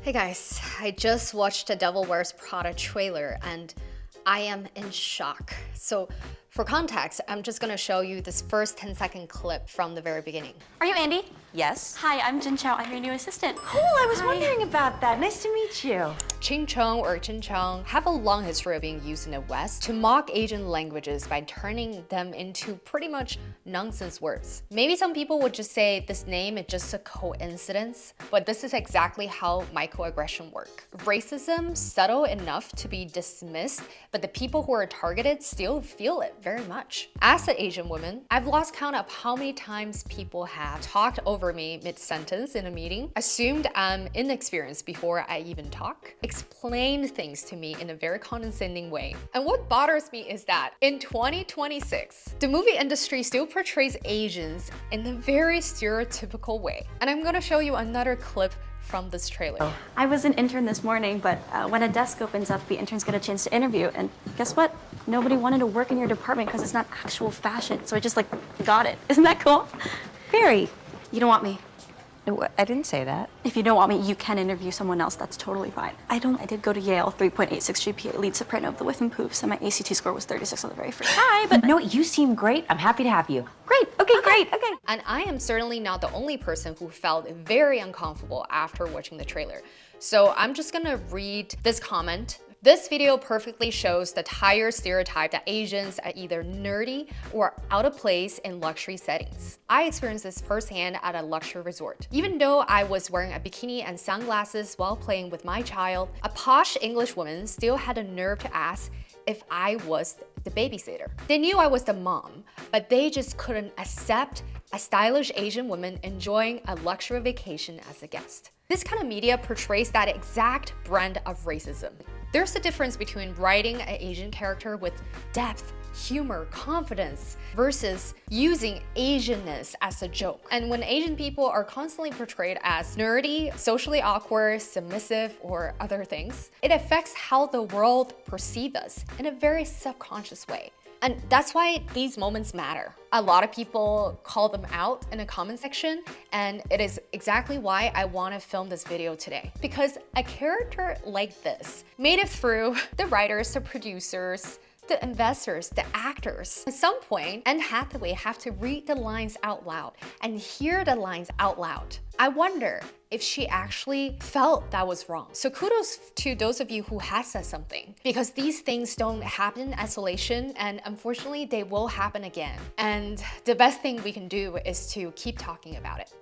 Hey guys, I just watched the Devil Wears Prada trailer and I am in shock. So for context, I'm just gonna show you this first 10-second clip from the very beginning. Are you Andy? Yes. Hi, I'm Jin Chao. I'm your new assistant. Cool, I was wondering about that. Nice to meet you. Ching Chong or Chin Chong have a long history of being used in the West to mock Asian languages by turning them into pretty much nonsense words. Maybe some people would just say this name is just a coincidence, but this is exactly how microaggression work. Racism subtle enough to be dismissed, but the people who are targeted still feel it very much. As an Asian woman, I've lost count of how many times people have talked over me mid-sentence in a meeting, assumed I'm inexperienced before I even talk, explained things to me in a very condescending way. And what bothers me is that in 2026, the movie industry still portrays Asians in a very stereotypical way. And I'm gonna show you another clip from this trailer. I was an intern this morning, but when a desk opens up, the interns get a chance to interview. And guess what? Nobody wanted to work in your department because it's not actual fashion. So I just got it. Isn't that cool? Very. You don't want me. No, I didn't say that. If you don't want me, you can interview someone else. That's totally fine. I did go to Yale, 3.86 GPA, lead soprano of the Whiff and Poofs, and my ACT score was 36 on the very first try, but No, you seem great. I'm happy to have you. Great. Okay, great. Okay. And I am certainly not the only person who felt very uncomfortable after watching the trailer. So I'm just gonna read this comment. This video perfectly shows the entire stereotype that Asians are either nerdy or out of place in luxury settings. I experienced this firsthand at a luxury resort. Even though I was wearing a bikini and sunglasses while playing with my child, a posh English woman still had the nerve to ask if I was the babysitter. They knew I was the mom, but they just couldn't accept a stylish Asian woman enjoying a luxury vacation as a guest. This kind of media portrays that exact brand of racism. There's a difference between writing an Asian character with depth, humor, confidence, versus using Asianness as a joke. And when Asian people are constantly portrayed as nerdy, socially awkward, submissive, or other things, it affects how the world perceives us in a very subconscious way. And that's why these moments matter. A lot of people call them out in the comment section, and it is exactly why I want to film this video today. Because a character like this made it through the writers, the producers, the investors, the actors. At some point, Anne Hathaway have to read the lines out loud and hear the lines out loud. I wonder if she actually felt that was wrong. So kudos to those of you who has said something, because these things don't happen in isolation, and unfortunately they will happen again. And the best thing we can do is to keep talking about it.